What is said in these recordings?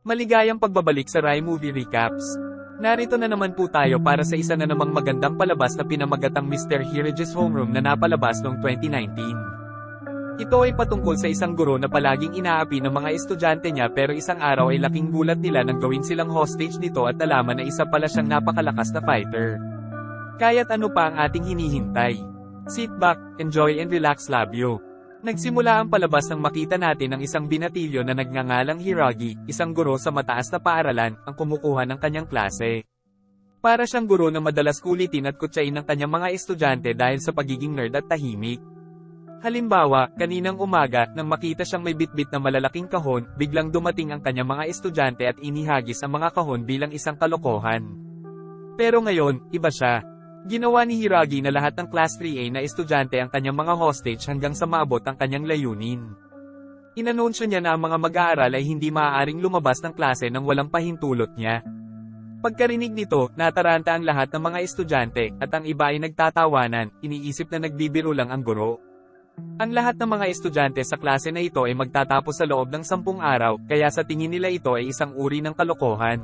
Maligayang pagbabalik sa Rai Movie Recaps. Narito na naman po tayo para sa isa na namang magandang palabas na pinamagatang Mr. Hirage's Homeroom na napalabas noong 2019. Ito ay patungkol sa isang guro na palaging inaapi ng mga estudyante niya pero isang araw ay laking gulat nila nang gawin silang hostage nito at nalaman na isa pala siyang napakalakas na fighter. Kaya't ano pa ang ating hinihintay? Sit back, enjoy and relax labyo. Nagsimula ang palabas nang makita natin ang isang binatilyo na nagngangalang Hiragi, isang guro sa mataas na paaralan, ang kumukuha ng kanyang klase. Para siyang guro na madalas kulitin at kutsain ng kanyang mga estudyante dahil sa pagiging nerd at tahimik. Halimbawa, kaninang umaga, nang makita siyang may bitbit na malalaking kahon, biglang dumating ang kanyang mga estudyante at inihagis ang mga kahon bilang isang kalokohan. Pero ngayon, iba siya. Ginawa ni Hiragi na lahat ng Class 3A na estudyante ang kanyang mga hostage hanggang sa maabot ang kanyang layunin. Inanunsyo niya na ang mga mag-aaral ay hindi maaaring lumabas ng klase nang walang pahintulot niya. Pagkarinig nito, nataranta ang lahat ng mga estudyante, at ang iba ay nagtatawanan, iniisip na nagbibiro lang ang guro. Ang lahat ng mga estudyante sa klase na ito ay magtatapos sa loob ng 10 araw, kaya sa tingin nila ito ay isang uri ng kalokohan.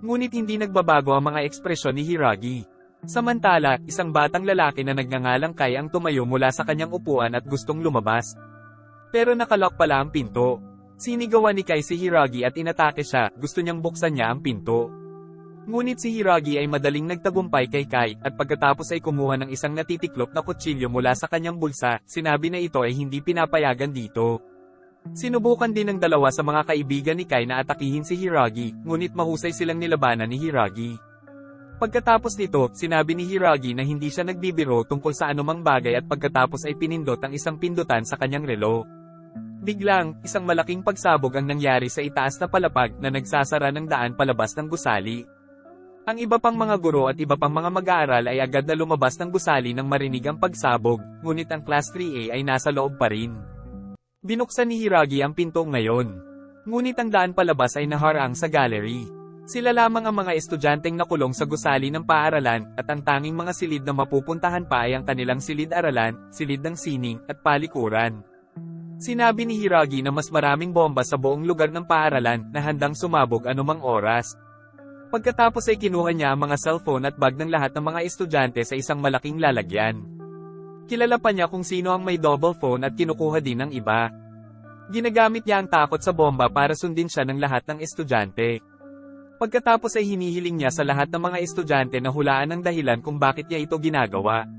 Ngunit hindi nagbabago ang mga ekspresyon ni Hiragi. Samantala, isang batang lalaki na nagngangalang Kai ang tumayo mula sa kanyang upuan at gustong lumabas. Pero nakalock pala ang pinto. Sinigawan ni Kai si Hiragi at inatake siya, gusto niyang buksan niya ang pinto. Ngunit si Hiragi ay madaling nagtagumpay kay Kai, at pagkatapos ay kumuha ng isang natitiklop na kutsilyo mula sa kanyang bulsa, sinabi na ito ay hindi pinapayagan dito. Sinubukan din ng dalawa sa mga kaibigan ni Kai na atakihin si Hiragi, ngunit mahusay silang nilabanan ni Hiragi. Pagkatapos nito, sinabi ni Hiragi na hindi siya nagbibiro tungkol sa anumang bagay at pagkatapos ay pinindot ang isang pindutan sa kanyang relo. Biglang, isang malaking pagsabog ang nangyari sa itaas na palapag na nagsasara ng daan palabas ng gusali. Ang iba pang mga guro at iba pang mga mag-aaral ay agad na lumabas ng gusali nang marinig ang pagsabog, ngunit ang Class 3A ay nasa loob pa rin. Binuksan ni Hiragi ang pinto ngayon. Ngunit ang daan palabas ay naharang sa gallery. Sila lamang ang mga estudyanteng nakulong sa gusali ng paaralan, at ang tanging mga silid na mapupuntahan pa ay ang kanilang silid-aralan, silid ng sining, at palikuran. Sinabi ni Hiragi na mas maraming bomba sa buong lugar ng paaralan na handang sumabog anumang oras. Pagkatapos ay kinuha niya ang mga cellphone at bag ng lahat ng mga estudyante sa isang malaking lalagyan. Kilala pa niya kung sino ang may double phone at kinukuha din ng iba. Ginagamit niya ang takot sa bomba para sundin siya ng lahat ng estudyante. Pagkatapos ay hinihiling niya sa lahat ng mga estudyante na hulaan ang dahilan kung bakit niya ito ginagawa.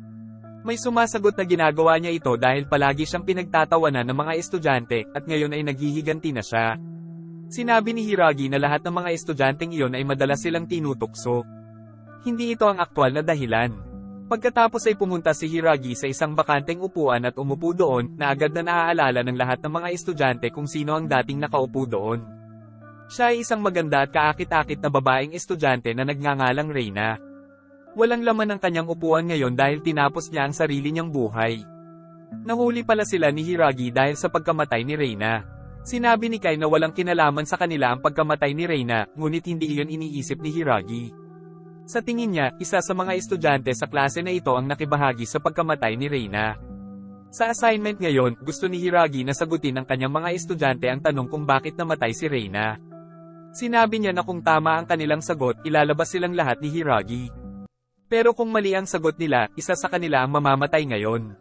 May sumasagot na ginagawa niya ito dahil palagi siyang pinagtatawanan ng mga estudyante, at ngayon ay naghihiganti na siya. Sinabi ni Hiragi na lahat ng mga estudyanteng iyon ay madalas silang tinutukso. Hindi ito ang aktwal na dahilan. Pagkatapos ay pumunta si Hiragi sa isang bakanteng upuan at umupo doon, na agad na naaalala ng lahat ng mga estudyante kung sino ang dating nakaupo doon. Siya ay isang maganda at kaakit-akit na babaeng estudyante na nagngangalang Reina. Walang laman ang kanyang upuan ngayon dahil tinapos niya ang sarili niyang buhay. Nahuli pala sila ni Hiragi dahil sa pagkamatay ni Reina. Sinabi ni Kai na walang kinalaman sa kanila ang pagkamatay ni Reina, ngunit hindi iyon iniisip ni Hiragi. Sa tingin niya, isa sa mga estudyante sa klase na ito ang nakibahagi sa pagkamatay ni Reina. Sa assignment ngayon, gusto ni Hiragi na sagutin ng kanyang mga estudyante ang tanong kung bakit namatay si Reina. Sinabi niya na kung tama ang kanilang sagot, ilalabas silang lahat ni Hiragi. Pero kung mali ang sagot nila, isa sa kanila ang mamamatay ngayon.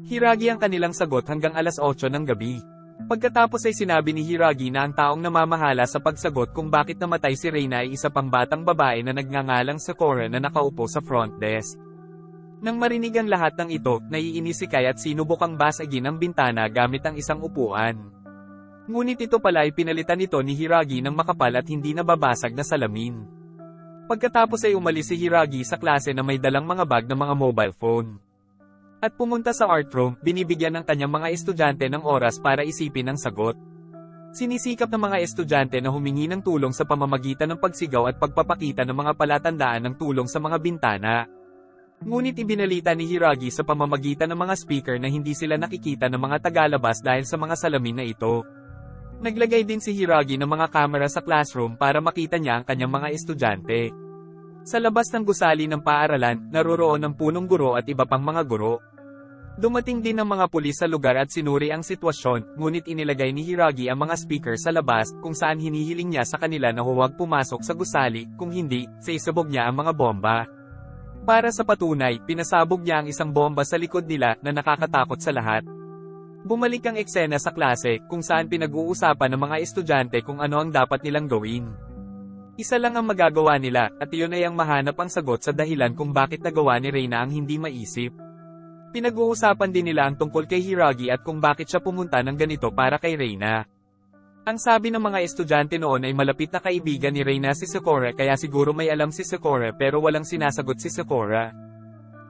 Hiragi ang kanilang sagot hanggang alas 8 ng gabi. Pagkatapos ay sinabi ni Hiragi na ang taong namamahala sa pagsagot kung bakit namatay si Reina ay isa pang batang babae na nagngangalang Sakura na nakaupo sa front desk. Nang marinig ang lahat ng ito, naiinis si Kai at sinubukang basagin ang bintana gamit ang isang upuan. Ngunit ito pala ay pinalitan nito ni Hiragi ng makapal at hindi nababasag na salamin. Pagkatapos ay umalis si Hiragi sa klase na may dalang mga bag ng mga mobile phone. At pumunta sa art room, binibigyan ng kanyang mga estudyante ng oras para isipin ang sagot. Sinisikap ng mga estudyante na humingi ng tulong sa pamamagitan ng pagsigaw at pagpapakita ng mga palatandaan ng tulong sa mga bintana. Ngunit ibinalita ni Hiragi sa pamamagitan ng mga speaker na hindi sila nakikita ng mga tagalabas dahil sa mga salamin na ito. Naglagay din si Hiragi ng mga kamera sa classroom para makita niya ang kanyang mga estudyante. Sa labas ng gusali ng paaralan, naroroon ang punong guro at iba pang mga guro. Dumating din ang mga pulis sa lugar at sinuri ang sitwasyon, ngunit inilagay ni Hiragi ang mga speaker sa labas, kung saan hinihiling niya sa kanila na huwag pumasok sa gusali, kung hindi, sisabog niya ang mga bomba. Para sa patunay, pinasabog niya ang isang bomba sa likod nila na nakakatakot sa lahat. Bumalik ang eksena sa klase, kung saan pinag-uusapan ng mga estudyante kung ano ang dapat nilang gawin. Isa lang ang magagawa nila, at iyon ay ang mahanap ang sagot sa dahilan kung bakit nagawa ni Reina ang hindi maisip. Pinag-uusapan din nila ang tungkol kay Hiragi at kung bakit siya pumunta ng ganito para kay Reina. Ang sabi ng mga estudyante noon ay malapit na kaibigan ni Reina si Sakura kaya siguro may alam si Sakura pero walang sinasagot si Sakura.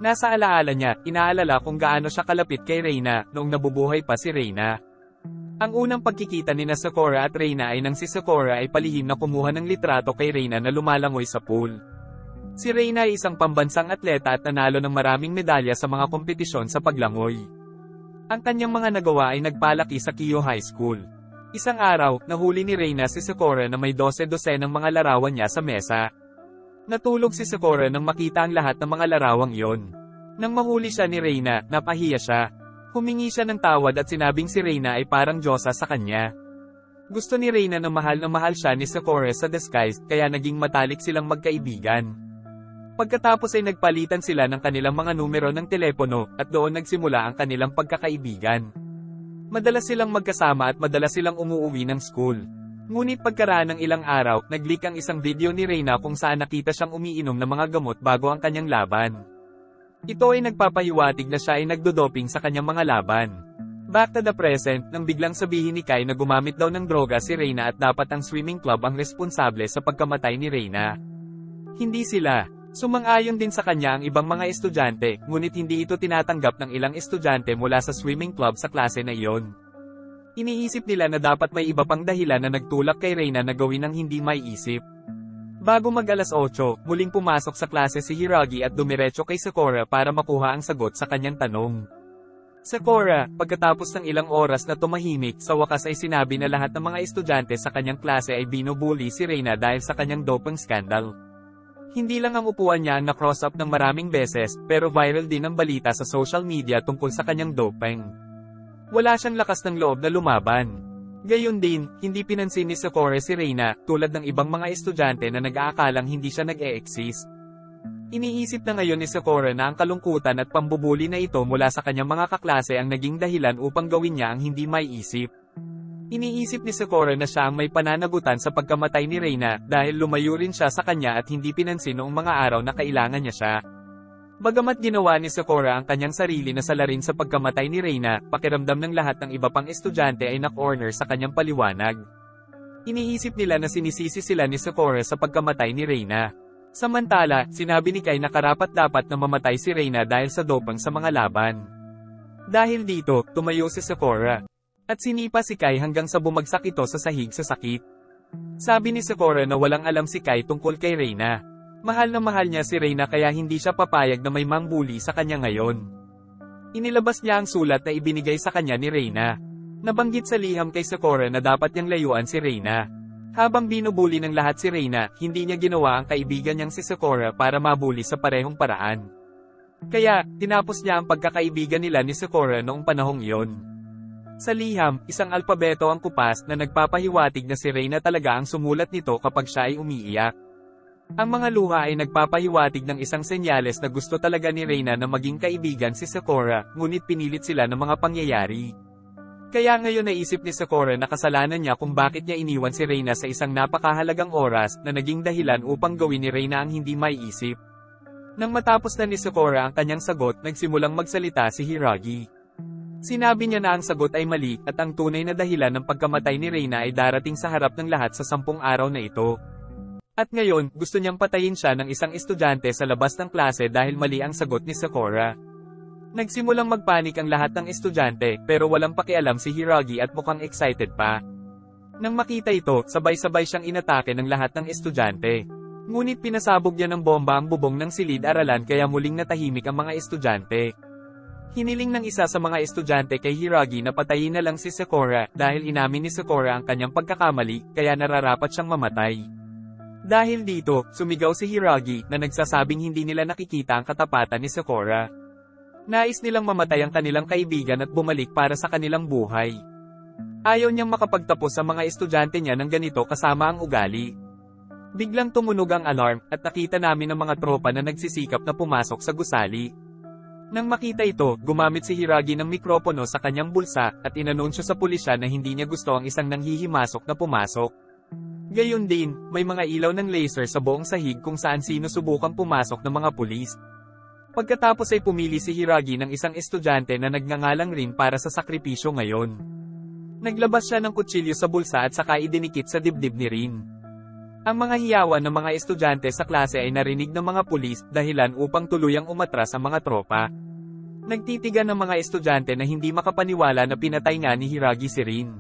Nasa alaala niya, inaalala kung gaano siya kalapit kay Reina noong nabubuhay pa si Reina. Ang unang pagkikita ni Sakura at Reina ay nang si Sakura ay palihim na kumuha ng litrato kay Reina na lumalangoy sa pool. Si Reina ay isang pambansang atleta at nanalo ng maraming medalya sa mga kompetisyon sa paglangoy. Ang kanyang mga nagawa ay nagpalaki sa Kiyo High School. Isang araw, nahuli ni Reina si Sakura na may 12 ng mga larawan niya sa mesa. Natulog si Sakura nang makita ang lahat ng mga larawang iyon. Nang mahuli siya ni Reina, napahiya siya. Humingi siya ng tawad at sinabing si Reina ay parang diyosa sa kanya. Gusto ni Reina na mahal siya ni Sakura sa disguise, kaya naging matalik silang magkaibigan. Pagkatapos ay nagpalitan sila ng kanilang mga numero ng telepono, at doon nagsimula ang kanilang pagkakaibigan. Madalas silang magkasama at madalas silang umuuwi ng school. Ngunit pagkaraan ng ilang araw, nag-leak ang isang video ni Reina kung saan nakita siyang umiinom ng mga gamot bago ang kanyang laban. Ito ay nagpapahiwatig na siya ay nagdodoping sa kanyang mga laban. Back to the present, nang biglang sabihin ni Kai na gumamit daw ng droga si Reina at dapat ang swimming club ang responsable sa pagkamatay ni Reina. Hindi sila. Sumang-ayon din sa kanya ang ibang mga estudyante, ngunit hindi ito tinatanggap ng ilang estudyante mula sa swimming club sa klase na iyon. Iniisip nila na dapat may iba pang dahilan na nagtulak kay Reina na gawin ang hindi maiisip. Bago mag-alas 8, muling pumasok sa klase si Hiragi at dumiretso kay Sakura para makuha ang sagot sa kanyang tanong. Sakura, pagkatapos ng ilang oras na tumahimik, sa wakas ay sinabi na lahat ng mga estudyante sa kanyang klase ay binubuli si Reina dahil sa kanyang doping scandal. Hindi lang ang upuan niya ang na-cross up ng maraming beses, pero viral din ang balita sa social media tungkol sa kanyang doping. Wala siyang lakas ng loob na lumaban. Gayon din, hindi pinansin ni Sakura si Reina, tulad ng ibang mga estudyante na nag-aakalang hindi siya nag-e-exist. Iniisip na ngayon ni Sakura na ang kalungkutan at pambubuli na ito mula sa kanyang mga kaklase ang naging dahilan upang gawin niya ang hindi maiisip. Iniisip ni Sakura na siya ang may pananagutan sa pagkamatay ni Reina dahil lumayo rin siya sa kanya at hindi pinansin noong mga araw na kailangan niya siya. Bagamat ginawa ni Sakura ang kanyang sarili na salarin sa pagkamatay ni Reina, pakiramdam ng lahat ng iba pang estudyante ay na-corner sa kanyang paliwanag. Iniisip nila na sinisisi sila ni Sakura sa pagkamatay ni Reina. Samantala, sinabi ni Kai na karapat-dapat na mamatay si Reina dahil sa doping sa mga laban. Dahil dito, tumayo si Sakura. At sinipa si Kai hanggang sa bumagsak ito sa sahig sa sakit. Sabi ni Sakura na walang alam si Kai tungkol kay Reina. Mahal na mahal niya si Reina kaya hindi siya papayag na may mambuli sa kanya ngayon. Inilabas niya ang sulat na ibinigay sa kanya ni Reina. Nabanggit sa liham kay Sakura na dapat niyang layuan si Reina. Habang binubuli ng lahat si Reina, hindi niya ginawa ang kaibigan niyang si Sakura para mabuli sa parehong paraan. Kaya, tinapos niya ang pagkakaibigan nila ni Sakura noong panahong iyon. Sa liham, isang alpabeto ang kupas na nagpapahiwatig na si Reina talaga ang sumulat nito kapag siya ay umiiyak. Ang mga luha ay nagpapahiwatig ng isang senyales na gusto talaga ni Reina na maging kaibigan si Sakura, ngunit pinilit sila ng mga pangyayari. Kaya ngayon naisip ni Sakura na kasalanan niya kung bakit niya iniwan si Reina sa isang napakahalagang oras na naging dahilan upang gawin ni Reina ang hindi maiisip. Nang matapos na ni Sakura ang kanyang sagot, nagsimulang magsalita si Hiragi. Sinabi niya na ang sagot ay mali, at ang tunay na dahilan ng pagkamatay ni Reina ay darating sa harap ng lahat sa 10 araw na ito. At ngayon, gusto niyang patayin siya ng isang estudyante sa labas ng klase dahil mali ang sagot ni Sakura. Nagsimulang magpanik ang lahat ng estudyante, pero walang pakialam si Hiragi at mukhang excited pa. Nang makita ito, sabay-sabay siyang inatake ng lahat ng estudyante. Ngunit pinasabog niya ng bomba ang bubong ng silid-aralan kaya muling natahimik ang mga estudyante. Hiniling ng isa sa mga estudyante kay Hiragi na patayin na lang si Sakura dahil inamin ni Sakura ang kanyang pagkakamali, kaya nararapat siyang mamatay. Dahil dito, sumigaw si Hiragi na nagsasabing hindi nila nakikita ang katapatan ni Sakura. Nais nilang mamatay ang kanilang kaibigan at bumalik para sa kanilang buhay. Ayaw niyang makapagtapos sa mga estudyante niya ng ganito kasama ang ugali. Biglang tumunog ang alarm at nakita namin ang mga tropa na nagsisikap na pumasok sa gusali. Nang makita ito, gumamit si Hiragi ng mikropono sa kanyang bulsa at inanunsyo sa pulisya na hindi niya gusto ang isang nanghihimasok na pumasok. Gayon din, may mga ilaw ng laser sa buong sahig kung saan sinusubukang pumasok ng mga pulis. Pagkatapos ay pumili si Hiragi ng isang estudyante na nagngangalang Rin para sa sakripisyo ngayon. Naglabas siya ng kutsilyo sa bulsa at saka idinikit sa dibdib ni Rin. Ang mga hiyawan ng mga estudyante sa klase ay narinig ng mga pulis, dahilan upang tuluyang umatras ang mga tropa. Nagtitigan ng mga estudyante na hindi makapaniwala na pinatay nga ni Hiragi si Rin.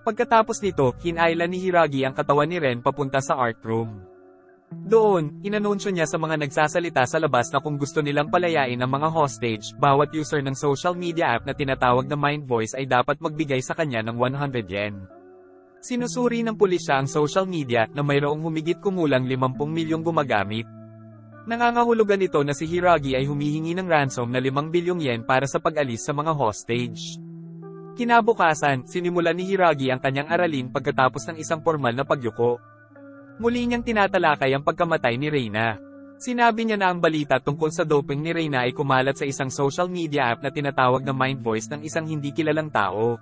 Pagkatapos nito, hinailan ni Hiragi ang katawan ni Ren papunta sa art room. Doon, inanunsyo niya sa mga nagsasalita sa labas na kung gusto nilang palayain ang mga hostage, bawat user ng social media app na tinatawag na Mind Voice ay dapat magbigay sa kanya ng 100 yen. Sinusuri ng pulisya ang social media na mayroong humigit kumulang 50 milyong gumagamit. Nangangahulugan ito na si Hiragi ay humihingi ng ransom na 5 bilyong yen para sa pag-alis sa mga hostage. Kinabukasan, sinimulan ni Hiragi ang kanyang aralin pagkatapos ng isang formal na pagyuko. Muli niyang tinatalakay ang pagkamatay ni Reyna. Sinabi niya na ang balita tungkol sa doping ni Reyna ay kumalat sa isang social media app na tinatawag na Mind Voice ng isang hindi kilalang tao.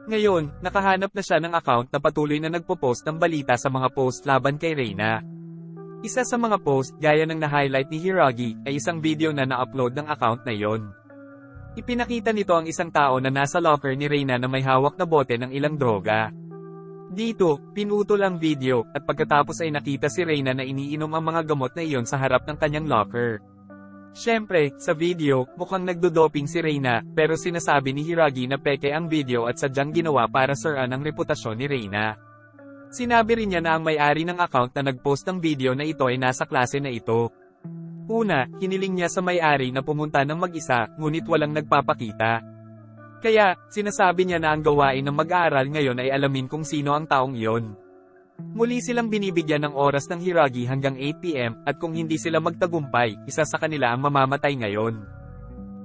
Ngayon, nakahanap na siya ng account na patuloy na nagpo-post ng balita sa mga post laban kay Reyna. Isa sa mga post, gaya ng na-highlight ni Hiragi, ay isang video na na-upload ng account na yon. Ipinakita nito ang isang tao na nasa locker ni Reyna na may hawak na bote ng ilang droga. Dito, pinutol ang video, at pagkatapos ay nakita si Reyna na iniinom ang mga gamot na iyon sa harap ng kanyang locker. Siyempre, sa video, mukhang nagdodoping si Reyna, pero sinasabi ni Hiragi na peke ang video at sadyang ginawa para siraan ang reputasyon ni Reyna. Sinabi rin niya na ang may-ari ng account na nag-post ng video na ito ay nasa klase na ito. Una, hiniling niya sa may-ari na pumunta ng mag-isa, ngunit walang nagpapakita. Kaya, sinasabi niya na ang gawain ng mag-aaral ngayon ay alamin kung sino ang taong iyon. Muli silang binibigyan ng oras ng Hiragi hanggang 8 PM, at kung hindi sila magtagumpay, isa sa kanila ang mamamatay ngayon.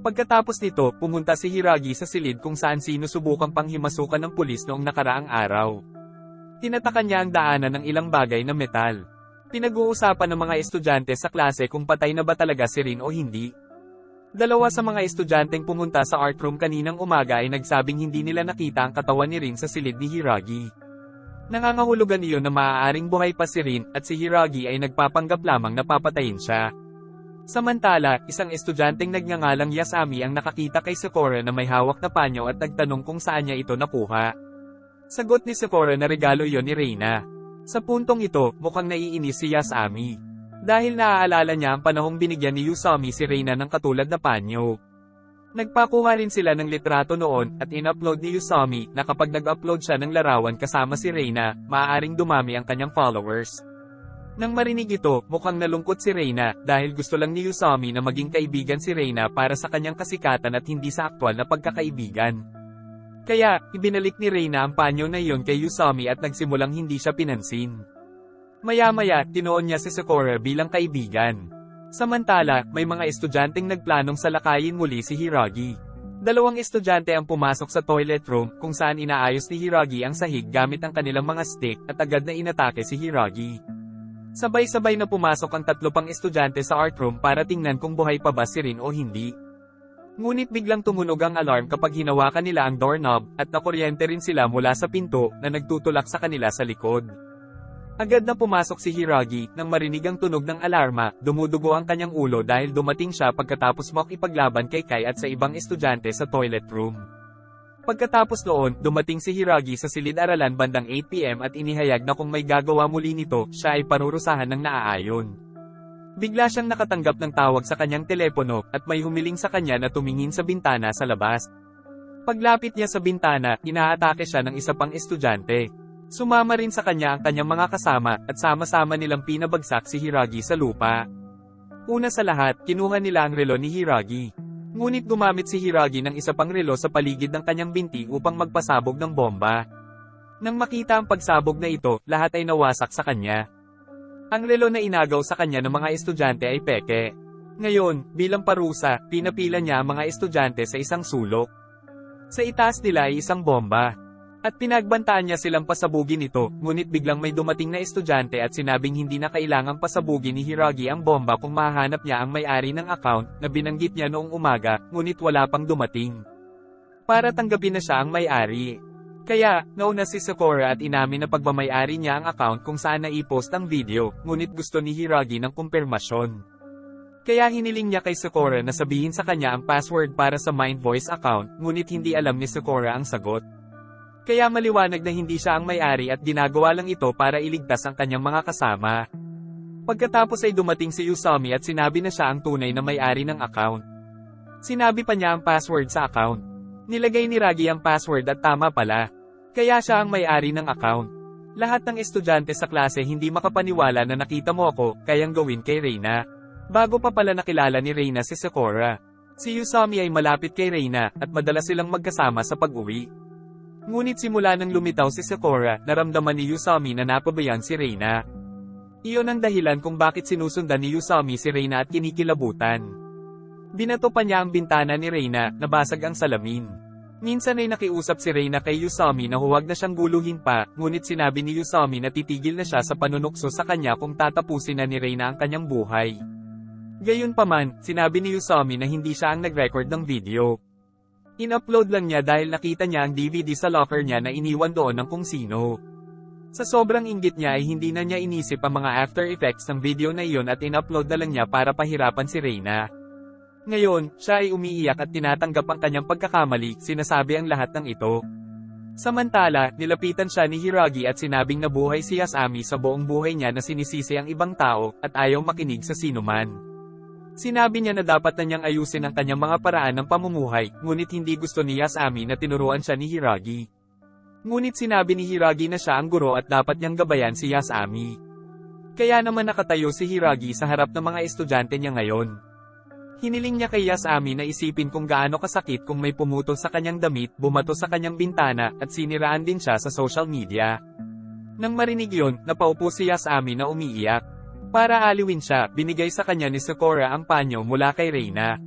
Pagkatapos nito, pumunta si Hiragi sa silid kung saan sinusubukang panghimasukan ng pulis noong nakaraang araw. Tinatakan niya ang daanan ng ilang bagay na metal. Pinag-uusapan ng mga estudyante sa klase kung patay na ba talaga si Rin o hindi. Dalawa sa mga estudyanteng pumunta sa art room kaninang umaga ay nagsabing hindi nila nakita ang katawan ni Rin sa silid ni Hiragi. Nangangahulugan iyon na maaaring buhay pa si Rin at si Hiragi ay nagpapanggap lamang na papatayin siya. Samantala, isang estudyanteng nagngangalang Yasami ang nakakita kay Sakura na may hawak na panyo at nagtanong kung saan niya ito nakuha. Sagot ni Sakura na regalo iyon ni Reyna. Sa puntong ito, mukhang naiinis si Yasami. Dahil naaalala niya ang panahong binigyan ni Yusami si Reyna ng katulad na panyo. Nagpakuha rin sila ng litrato noon at in-upload ni Yusami na kapag nag-upload siya ng larawan kasama si Reyna, maaaring dumami ang kanyang followers. Nang marinig ito, mukhang nalungkot si Reyna dahil gusto lang ni Yusami na maging kaibigan si Reyna para sa kanyang kasikatan at hindi sa aktwal na pagkakaibigan. Kaya, ibinalik ni Reyna ang panyo na iyon kay Yusami at nagsimulang hindi siya pinansin. Maya-maya, tinuon niya si Sakura bilang kaibigan. Samantala, may mga estudyanteng nagplanong salakayin muli si Hiragi. Dalawang estudyante ang pumasok sa toilet room kung saan inaayos ni Hiragi ang sahig gamit ang kanilang mga stick at agad na inatake si Hiragi. Sabay-sabay na pumasok ang 3 pang estudyante sa art room para tingnan kung buhay pa ba si Rin o hindi. Ngunit biglang tumunog ang alarm kapag hinawakan nila ang doorknob at nakuryente rin sila mula sa pinto na nagtutulak sa kanila sa likod. Agad na pumasok si Hiragi, nang marinig ang tunog ng alarma, dumudugo ang kanyang ulo dahil dumating siya pagkatapos makipaglaban kay Kai at sa ibang estudyante sa toilet room. Pagkatapos noon, dumating si Hiragi sa silid-aralan bandang 8 PM at inihayag na kung may gagawa muli nito, siya ay parurusahan ng naaayon. Bigla siyang nakatanggap ng tawag sa kanyang telepono, at may humiling sa kanya na tumingin sa bintana sa labas. Paglapit niya sa bintana, inaatake siya ng isa pang estudyante. Sumama rin sa kanya ang kanyang mga kasama, at sama-sama nilang pinabagsak si Hiragi sa lupa. Una sa lahat, kinuha nila ang relo ni Hiragi. Ngunit gumamit si Hiragi ng isa pang relo sa paligid ng kanyang binti upang magpasabog ng bomba. Nang makita ang pagsabog na ito, lahat ay nawasak sa kanya. Ang relo na inagaw sa kanya ng mga estudyante ay peke. Ngayon, bilang parusa, pinapila niya ang mga estudyante sa isang sulok. Sa itaas nila ay isang bomba. At pinagbantaan niya silang pasabugin ito, ngunit biglang may dumating na estudyante at sinabing hindi na kailangang pasabugin ni Hiragi ang bomba kung mahanap niya ang may-ari ng account na binanggit niya noong umaga, ngunit wala pang dumating. Para tanggapin na siya ang may-ari. Kaya, nauna si Sakura at inamin na pagmamay-ari niya ang account kung saan naipost ang video, ngunit gusto ni Hiragi ng kumpirmasyon. Kaya hiniling niya kay Sakura na sabihin sa kanya ang password para sa Mind Voice account, ngunit hindi alam ni Sakura ang sagot. Kaya maliwanag na hindi siya ang may-ari at ginagawa lang ito para iligtas ang kanyang mga kasama. Pagkatapos ay dumating si Usami at sinabi na siya ang tunay na may-ari ng account. Sinabi pa niya ang password sa account. Nilagay ni Ragi ang password at tama pala. Kaya siya ang may-ari ng account. Lahat ng estudyante sa klase hindi makapaniwala na nakita mo ako, kayang gawin kay Reina. Bago pa pala nakilala ni Reina si Sakura. Si Usami ay malapit kay Reina at madalas silang magkasama sa pag-uwi. Ngunit simula nang lumitaw si Sakura, naramdaman ni Usami na napabayaan si Reina. Iyon ang dahilan kung bakit sinusundan ni Usami si Reina at kinikilabutan. Binato pa niya ang bintana ni Reina, nabasag ang salamin. Minsan ay nakiusap si Reina kay Usami na huwag na siyang guluhin pa, ngunit sinabi ni Usami na titigil na siya sa panunukso sa kanya kung tatapusin na ni Reina ang kanyang buhay. Gayunpaman, sinabi ni Usami na hindi siya ang nag-record ng video. In-upload lang niya dahil nakita niya ang DVD sa locker niya na iniwan doon ng kung sino. Sa sobrang inggit niya ay hindi na niya inisip ang mga after effects ng video na iyon at in-upload na lang niya para pahirapan si Reina. Ngayon, siya ay umiiyak at tinatanggap ang kanyang pagkakamali, sinasabi ang lahat ng ito. Samantala, nilapitan siya ni Hiragi at sinabing nabuhay si Yasami sa buong buhay niya na sinisisi ang ibang tao, at ayaw makinig sa sinuman. Sinabi niya na dapat na niyang ayusin ang kanyang mga paraan ng pamumuhay, ngunit hindi gusto ni Yasami na tinuruan siya ni Hiragi. Ngunit sinabi ni Hiragi na siya ang guro at dapat niyang gabayan si Yasami. Kaya naman nakatayo si Hiragi sa harap ng mga estudyante niya ngayon. Hiniling niya kay Yasami na isipin kung gaano kasakit kung may pumutol sa kanyang damit, bumato sa kanyang bintana, at siniraan din siya sa social media. Nang marinig yon, napaupo si Yasami na umiiyak. Para aliwin siya, binigay sa kanya ni Sakura ang panyo mula kay Reina.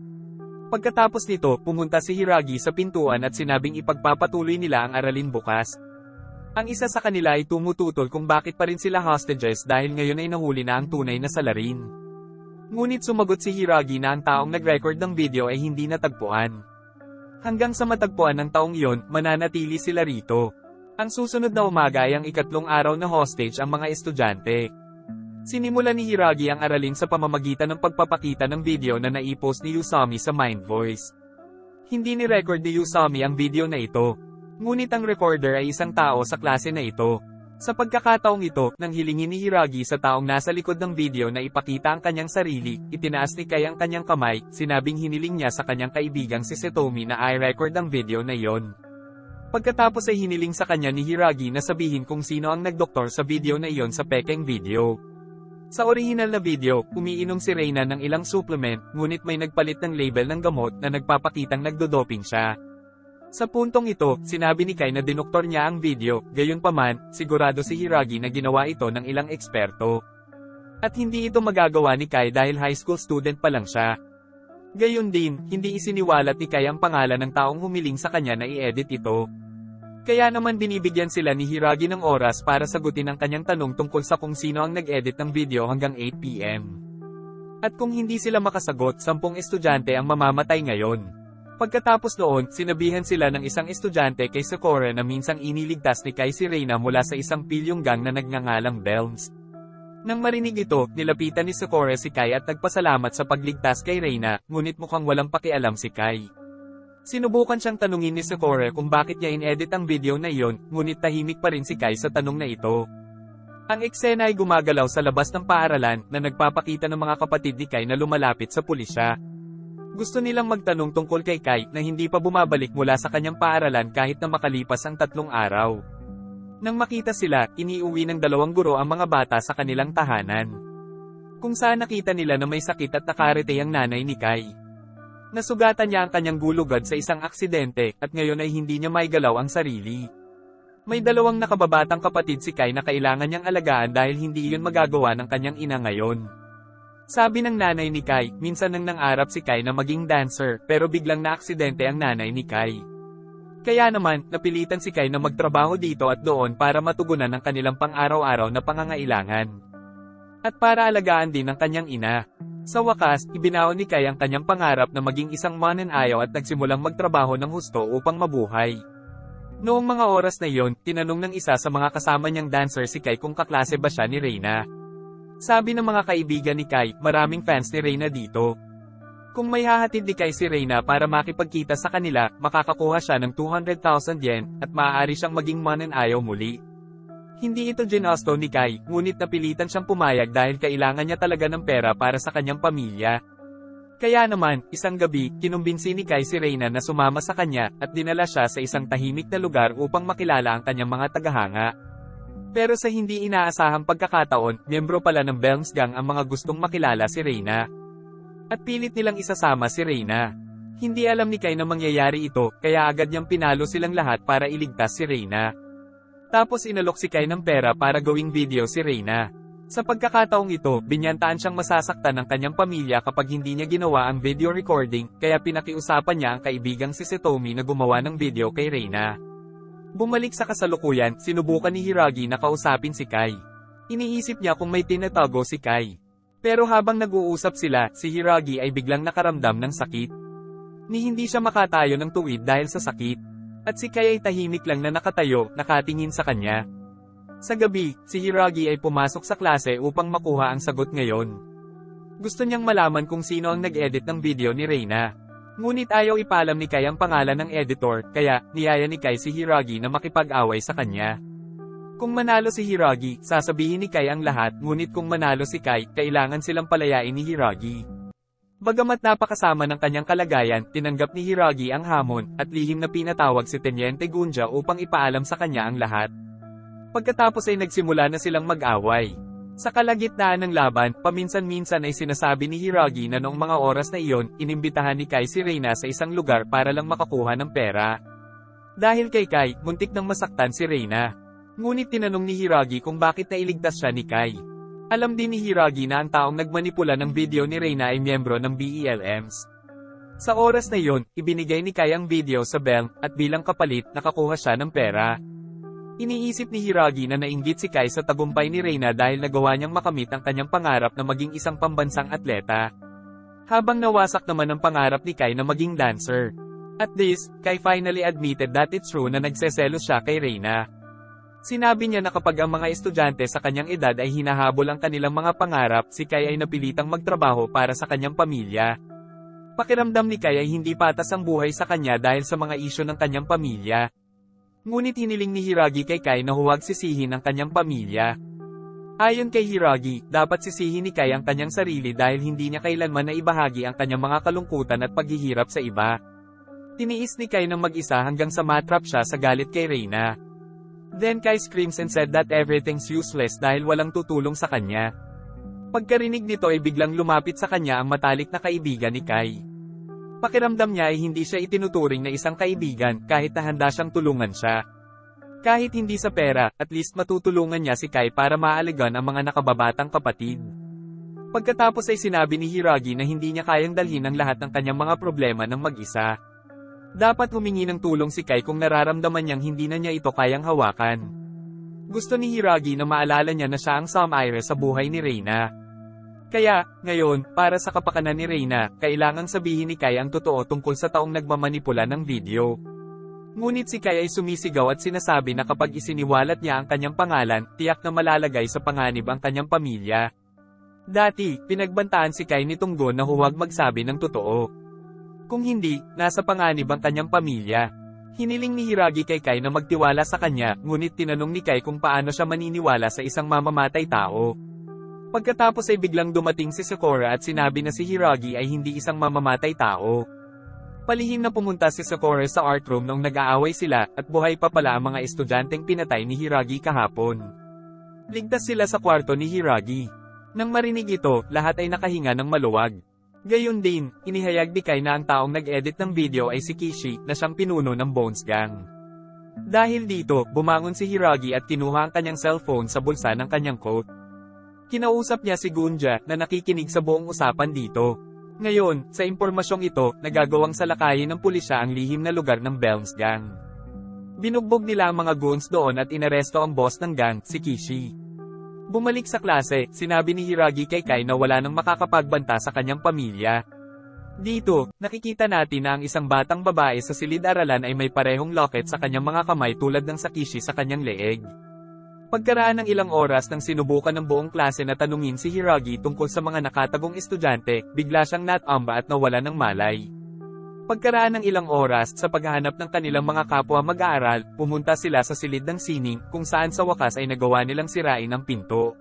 Pagkatapos nito, pumunta si Hiragi sa pintuan at sinabing ipagpapatuloy nila ang aralin bukas. Ang isa sa kanila ay tumututol kung bakit pa rin sila hostages dahil ngayon ay nahuli na ang tunay na salarin. Ngunit sumagot si Hiragi na ang taong nag-record ng video ay hindi natagpuan. Hanggang sa matagpuan ng taong iyon, mananatili sila rito. Ang susunod na umaga ay ang ikatlong araw na hostage ang mga estudyante. Sinimulan ni Hiragi ang aralin sa pamamagitan ng pagpapakita ng video na naipost ni Usami sa Mind Voice. Hindi ni-record ni Usami ang video na ito. Ngunit ang recorder ay isang tao sa klase na ito. Sa pagkakataong ito, nang hilingin ni Hiragi sa taong nasa likod ng video na ipakita ang kanyang sarili, itinaas ni Kai ang kanyang kamay, sinabing hiniling niya sa kanyang kaibigang si Setomi na i-record ang video na iyon. Pagkatapos ay hiniling sa kanya ni Hiragi na sabihin kung sino ang nagdoktor sa video na iyon sa pekeng video. Sa orihinal na video, umiinom si Reina ng ilang supplement, ngunit may nagpalit ng label ng gamot na nagpapakitang nagdodoping siya. Sa puntong ito, sinabi ni Kai na dinoktor niya ang video, gayunpaman, sigurado si Hiragi na ginawa ito ng ilang eksperto. At hindi ito magagawa ni Kai dahil high school student pa lang siya. Gayon din, hindi isiniwalat ni Kai ang pangalan ng taong humiling sa kanya na i-edit ito. Kaya naman binibigyan sila ni Hiragi ng oras para sagutin ang kanyang tanong tungkol sa kung sino ang nag-edit ng video hanggang 8 PM. At kung hindi sila makasagot, 10 estudyante ang mamamatay ngayon. Pagkatapos noon, sinabihan sila ng isang estudyante kay Sakura na minsang iniligtas ni Kai si Reina mula sa isang pilyong gang na nagngangalang Belms. Nang marinig ito, nilapitan ni Sakura si Kai at nagpasalamat sa pagligtas kay Reina, ngunit mukhang walang pakialam si Kai. Sinubukan siyang tanungin ni Sakura kung bakit niya in-edit ang video na iyon, ngunit tahimik pa rin si Kai sa tanong na ito. Ang eksena ay gumagalaw sa labas ng paaralan na nagpapakita ng mga kapatid ni Kai na lumalapit sa pulisya. Gusto nilang magtanong tungkol kay Kai na hindi pa bumabalik mula sa kanyang paaralan kahit na makalipas ang 3 araw. Nang makita sila, iniuwi ng 2 guro ang mga bata sa kanilang tahanan. Kung saan nakita nila na may sakit at nakarete ang nanay ni Kai. Nasugatan niya ang kanyang gulugad sa isang aksidente, at ngayon ay hindi niya maigalaw ang sarili. May 2 nakababatang kapatid si Kai na kailangan niyang alagaan dahil hindi iyon magagawa ng kanyang ina ngayon. Sabi ng nanay ni Kai, minsan nang nangarap si Kai na maging dancer, pero biglang naaksidente ang nanay ni Kai. Kaya naman, napilitan si Kai na magtrabaho dito at doon para matugunan ang kanilang pang-araw-araw na pangangailangan. At para alagaan din ang kanyang ina. Sa wakas, ibinaon ni Kai ang kanyang pangarap na maging isang mananayaw at nagsimulang magtrabaho ng husto upang mabuhay. Noong mga oras na iyon, tinanong ng isa sa mga kasama niyang dancer si Kai kung kaklase ba siya ni Reyna. Sabi ng mga kaibigan ni Kai, maraming fans ni Reyna dito. Kung may hahatid ni Kai si Reyna para makipagkita sa kanila, makakakuha siya ng 200,000 yen, at maaari siyang maging mananayaw muli. Hindi ito ginusto ni Kai, ngunit napilitan siyang pumayag dahil kailangan niya talaga ng pera para sa kanyang pamilya. Kaya naman, isang gabi, kinumbinsi ni Kai si Reyna na sumama sa kanya, at dinala siya sa isang tahimik na lugar upang makilala ang kanyang mga tagahanga. Pero sa hindi inaasahang pagkakataon, miyembro pala ng Belms Gang ang mga gustong makilala si Reyna. At pilit nilang isasama si Reyna. Hindi alam ni Kai na mangyayari ito, kaya agad niyang pinalo silang lahat para iligtas si Reyna. Tapos inalok si Kai ng pera para gawing video si Reyna. Sa pagkakataong ito, binyantaan siyang masasaktan ng kanyang pamilya kapag hindi niya ginawa ang video recording, kaya pinakiusapan niya ang kaibigang si Setomi na gumawa ng video kay Reyna. Bumalik sa kasalukuyan, sinubukan ni Hiragi na kausapin si Kai. Iniisip niya kung may tinatago si Kai. Pero habang nag-uusap sila, si Hiragi ay biglang nakaramdam ng sakit. Ni hindi siya makatayo ng tuwid dahil sa sakit. At si Kai ay tahimik lang na nakatayo, nakatingin sa kanya. Sa gabi, si Hiragi ay pumasok sa klase upang makuha ang sagot ngayon. Gusto niyang malaman kung sino ang nag-edit ng video ni Reyna. Ngunit ayaw ipaalam ni Kai ang pangalan ng editor, kaya niyaya ni Kai si Hiragi na makipag-away sa kanya. Kung manalo si Hiragi, sasabihin ni Kai ang lahat, ngunit kung manalo si Kai, kailangan silang palayain ni Hiragi. Bagamat napakasama ng kanyang kalagayan, tinanggap ni Hiragi ang hamon, at lihim na pinatawag si Teniente Gunja upang ipaalam sa kanya ang lahat. Pagkatapos ay nagsimula na silang mag-away. Sa kalagitnaan ng laban, paminsan-minsan ay sinasabi ni Hiragi na noong mga oras na iyon, inimbitahan ni Kai si Reyna sa isang lugar para lang makakuha ng pera. Dahil kay Kai, muntik nang masaktan si Reyna. Ngunit tinanong ni Hiragi kung bakit nailigtas siya ni Kai. Alam din ni Hiragi na ang taong nagmanipula ng video ni Reyna ay miyembro ng BELMs. Sa oras na iyon, ibinigay ni Kai ang video sa Belm, at bilang kapalit, nakakuha siya ng pera. Iniisip ni Hiragi na nainggit si Kai sa tagumpay ni Reyna dahil nagawa niyang makamit ang kanyang pangarap na maging isang pambansang atleta. Habang nawasak naman ang pangarap ni Kai na maging dancer. At this, Kai finally admitted that it's true na nagseselos siya kay Reyna. Sinabi niya na kapag ang mga estudyante sa kanyang edad ay hinahabol ang kanilang mga pangarap, si Kai ay napilitang magtrabaho para sa kanyang pamilya. Pakiramdam ni Kai ay hindi patas ang buhay sa kanya dahil sa mga isyu ng kanyang pamilya. Ngunit hiniling ni Hiragi kay Kai na huwag sisihin ang kanyang pamilya. Ayon kay Hiragi, dapat sisihin ni Kai ang kanyang sarili dahil hindi niya kailanman na ibahagi ang kanyang mga kalungkutan at paghihirap sa iba. Tiniis ni Kai ng mag-isa hanggang sa matrap siya sa galit kay Reyna. Then Kai screams and said that everything's useless dahil walang tutulong sa kanya. Pagkarinig nito ay biglang lumapit sa kanya ang matalik na kaibigan ni Kai. Pakiramdam niya ay hindi siya itinuturing na isang kaibigan kahit na handa siyang tulungan siya. Kahit hindi sa pera, at least matutulungan niya si Kai para maaligan ang mga nakababatang kapatid. Pagkatapos ay sinabi ni Hiragi na hindi niya kayang dalhin ang lahat ng kanyang mga problema ng mag-isa. Dapat humingi ng tulong si Kai kung nararamdaman niyang hindi na niya ito kayang hawakan. Gusto ni Hiragi na maalala niya na siya ang Samaire sa buhay ni Reyna. Kaya, ngayon, para sa kapakanan ni Reyna, kailangang sabihin ni Kai ang totoo tungkol sa taong nagmamanipula ng video. Ngunit si Kai ay sumisigaw at sinasabi na kapag isiniwalat niya ang kanyang pangalan, tiyak na malalagay sa panganib ang kanyang pamilya. Dati, pinagbantaan si Kai ni Tunggon na huwag magsabi ng totoo. Kung hindi, nasa panganib ang kanyang pamilya. Hiniling ni Hiragi kay Kai na magtiwala sa kanya, ngunit tinanong ni Kai kung paano siya maniniwala sa isang mamamatay tao. Pagkatapos ay biglang dumating si Sakura at sinabi na si Hiragi ay hindi isang mamamatay tao. Palihim na pumunta si Sakura sa art room nung nag-aaway sila, at buhay pa pala ang mga estudyanteng pinatay ni Hiragi kahapon. Ligtas sila sa kwarto ni Hiragi. Nang marinig ito, lahat ay nakahinga ng maluwag. Gayon din, inihayag ni Kai na ang taong nag-edit ng video ay si Kishi, na siyang pinuno ng Bones Gang. Dahil dito, bumangon si Hiragi at kinuha ang kanyang cellphone sa bulsa ng kanyang coat. Kinausap niya si Gunja na nakikinig sa buong usapan dito. Ngayon, sa impormasyong ito, nagagawang salakayin ng pulisya ang lihim na lugar ng Belms Gang. Binugbog nila ang mga goons doon at inaresto ang boss ng gang, si Kishi. Bumalik sa klase, sinabi ni Hiragi kay Kai na wala nang makakapagbanta sa kanyang pamilya. Dito, nakikita natin na ang isang batang babae sa silid-aralan ay may parehong locket sa kanyang mga kamay tulad ng sa Kishi sa kanyang leeg. Pagkaraan ng ilang oras nang sinubukan ng buong klase na tanungin si Hiragi tungkol sa mga nakatagong estudyante, bigla siyang natamba at nawala ng malay. Pagkaraan ng ilang oras sa paghahanap ng kanilang mga kapwa mag-aaral, pumunta sila sa silid ng sining kung saan sa wakas ay nagawa nilang sirain ang pinto.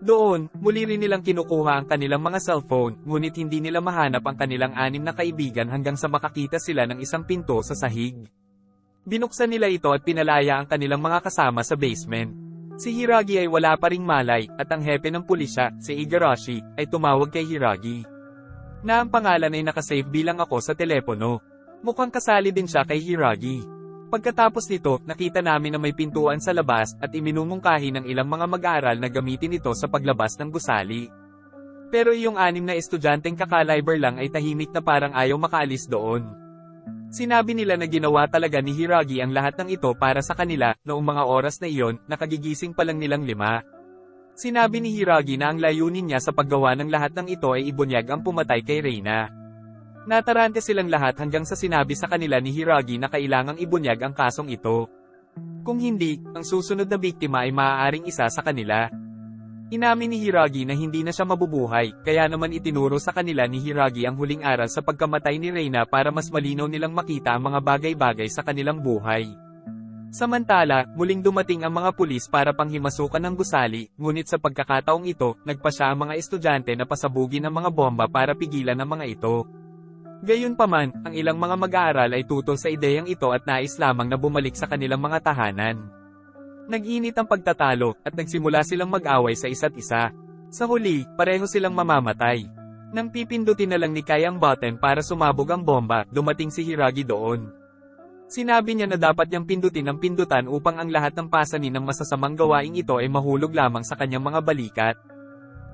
Doon, muli rin nilang kinukuha ang kanilang mga cellphone, ngunit hindi nila mahanap ang kanilang 6 na kaibigan hanggang sa makakita sila ng isang pinto sa sahig. Binuksan nila ito at pinalaya ang kanilang mga kasama sa basement. Si Hiragi ay wala pa ring malay, at ang hepe ng pulisya, si Igarashi, ay tumawag kay Hiragi. Na ang pangalan ay nakasave bilang ako sa telepono. Mukhang kasali din siya kay Hiragi. Pagkatapos nito, nakita namin na may pintuan sa labas, at iminumungkahi ng ilang mga mag-aaral na gamitin ito sa paglabas ng gusali. Pero iyong 6 na estudyanteng kakaliber lang ay tahimik na parang ayaw makaalis doon. Sinabi nila na ginawa talaga ni Hiragi ang lahat ng ito para sa kanila, noong mga oras na iyon, nakagigising pa lang nilang 5. Sinabi ni Hiragi na ang layunin niya sa paggawa ng lahat ng ito ay ibunyag ang pumatay kay Reina. Natarante silang lahat hanggang sa sinabi sa kanila ni Hiragi na kailangang ibunyag ang kasong ito. Kung hindi, ang susunod na biktima ay maaaring isa sa kanila. Inamin ni Hiragi na hindi na siya mabubuhay, kaya naman itinuro sa kanila ni Hiragi ang huling aral sa pagkamatay ni Reina para mas malinaw nilang makita ang mga bagay-bagay sa kanilang buhay. Samantala, muling dumating ang mga pulis para panghimasukan ng gusali, ngunit sa pagkakataong ito, nagpa siya ang mga estudyante na pasabugin ang mga bomba para pigilan ang mga ito. Gayunpaman, ang ilang mga mag-aaral ay tutol sa ideyang ito at nais lamang na bumalik sa kanilang mga tahanan. Nag-init ang pagtatalo, at nagsimula silang mag-away sa isa't isa. Sa huli, pareho silang mamamatay. Nang pipindutin na lang ni Kai ang button para sumabog ang bomba, dumating si Hiragi doon. Sinabi niya na dapat niyang pindutin ang pindutan upang ang lahat ng pasanin ng masasamang gawaing ito ay mahulog lamang sa kanyang mga balikat.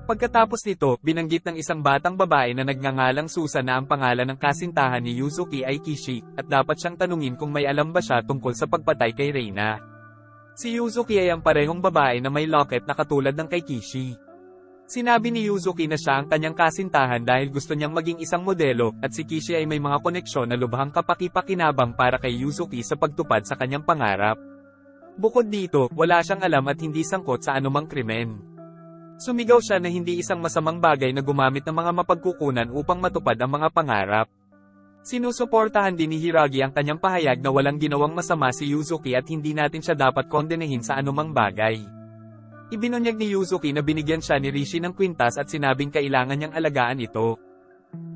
Pagkatapos nito, binanggit ng isang batang babae na nagngangalang Susan na ang pangalan ng kasintahan ni Yuzuki ay Kishi, at dapat siyang tanungin kung may alam ba siya tungkol sa pagpatay kay Reina. Si Yuzuki ay ang parehong babae na may locket na katulad ng kay Kishi. Sinabi ni Yuzuki na siya ang kanyang kasintahan dahil gusto niyang maging isang modelo, at si Kishi ay may mga koneksyon na lubhang kapaki-pakinabang para kay Yuzuki sa pagtupad sa kanyang pangarap. Bukod dito, wala siyang alam at hindi sangkot sa anumang krimen. Sumigaw siya na hindi isang masamang bagay na gumamit ng mga mapagkukunan upang matupad ang mga pangarap. Sinusuportahan din ni Hiragi ang kanyang pahayag na walang ginawang masama si Yuzuki at hindi natin siya dapat kondenahin sa anumang bagay. Ibinunyag ni Yuzuki na binigyan siya ni Rishi ng kwintas at sinabing kailangan niyang alagaan ito.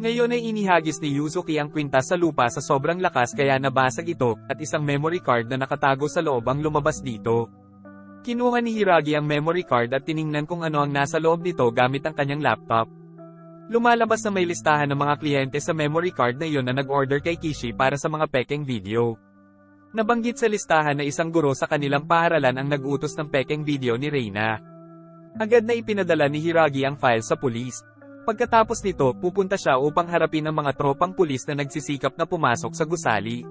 Ngayon ay inihagis ni Yuzuki ang kwintas sa lupa sa sobrang lakas kaya nabasag ito, at isang memory card na nakatago sa loob ang lumabas dito. Kinuha ni Hiragi ang memory card at tiningnan kung ano ang nasa loob nito gamit ang kanyang laptop. Lumalabas na may listahan ng mga kliyente sa memory card na iyon na nag-order kay Kishi para sa mga pekeng video. Nabanggit sa listahan na isang guro sa kanilang paaralan ang nag-utos ng pekeng video ni Reina. Agad na ipinadala ni Hiragi ang file sa pulis. Pagkatapos nito, pupunta siya upang harapin ang mga tropang pulis na nagsisikap na pumasok sa gusali.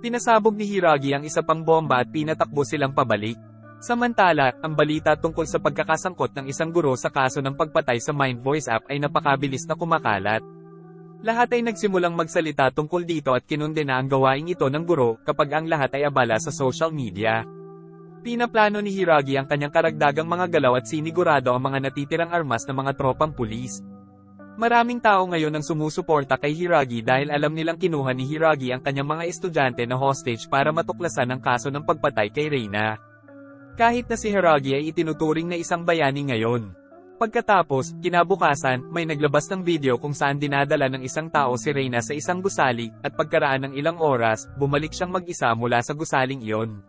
Pinasabog ni Hiragi ang isa pang bomba at pinatakbo silang pabalik. Samantala, ang balita tungkol sa pagkakasangkot ng isang guro sa kaso ng pagpatay sa Mind Voice app ay napakabilis na kumakalat. Lahat ay nagsimulang magsalita tungkol dito at kinundena ang gawaing ito ng guro kapag ang lahat ay abala sa social media. Pinaplano ni Hiragi ang kanyang karagdagang mga galaw at sinigurado ang mga natitirang armas ng mga tropang pulis. Maraming tao ngayon ang sumusuporta kay Hiragi dahil alam nilang kinuha ni Hiragi ang kanyang mga estudyante na hostage para matuklasan ang kaso ng pagpatay kay Reina. Kahit na si Hiragi ay itinuturing na isang bayani ngayon. Pagkatapos, kinabukasan, may naglabas ng video kung saan dinadala ng isang tao si Reina sa isang gusali, at pagkaraan ng ilang oras, bumalik siyang mag-isa mula sa gusaling iyon.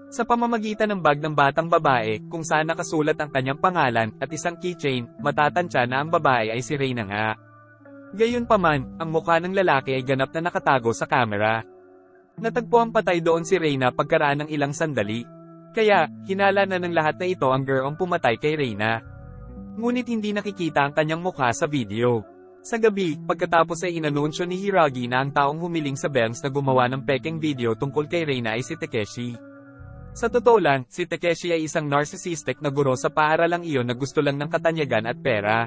Sa pamamagitan ng bag ng batang babae, kung saan nakasulat ang kanyang pangalan, at isang keychain, matatantya na ang babae ay si Reina nga. Gayunpaman, ang mukha ng lalaki ay ganap na nakatago sa kamera. Natagpuan patay doon si Reina pagkaraan ng ilang sandali. Kaya, hinala na ng lahat na ito ang girl ang pumatay kay Reina. Ngunit hindi nakikita ang kanyang mukha sa video. Sa gabi, pagkatapos ay inanunsyo ni Hiragi na ang taong humiling sa Bangs na gumawa ng pekeng video tungkol kay Reina ay si Takeshi. Sa totoo lang, si Takeshi ay isang narcissistic na guro sa paaralang iyon na gusto lang ng katanyagan at pera.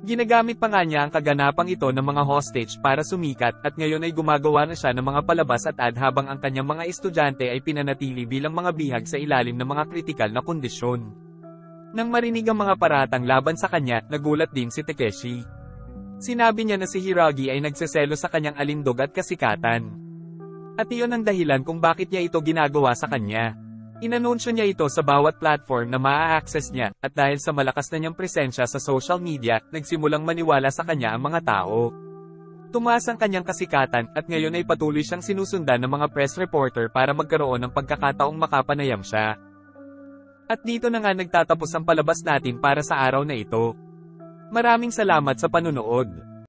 Ginagamit pa nga niya ang kaganapang ito ng mga hostage para sumikat at ngayon ay gumagawa na siya ng mga palabas at ad habang ang kanyang mga estudyante ay pinanatili bilang mga bihag sa ilalim ng mga kritikal na kondisyon. Nang marinig ang mga paratang laban sa kanya, nagulat din si Takeshi. Sinabi niya na si Hiragi ay nagseselo sa kanyang alindog at kasikatan. At iyon ang dahilan kung bakit niya ito ginagawa sa kanya. Inanunsyo niya ito sa bawat platform na maa-access niya, at dahil sa malakas na niyang presensya sa social media, nagsimulang maniwala sa kanya ang mga tao. Tumaas ang kanyang kasikatan, at ngayon ay patuloy siyang sinusundan ng mga press reporter para magkaroon ng pagkakataong makapanayam siya. At dito na nga nagtatapos ang palabas natin para sa araw na ito. Maraming salamat sa panunood.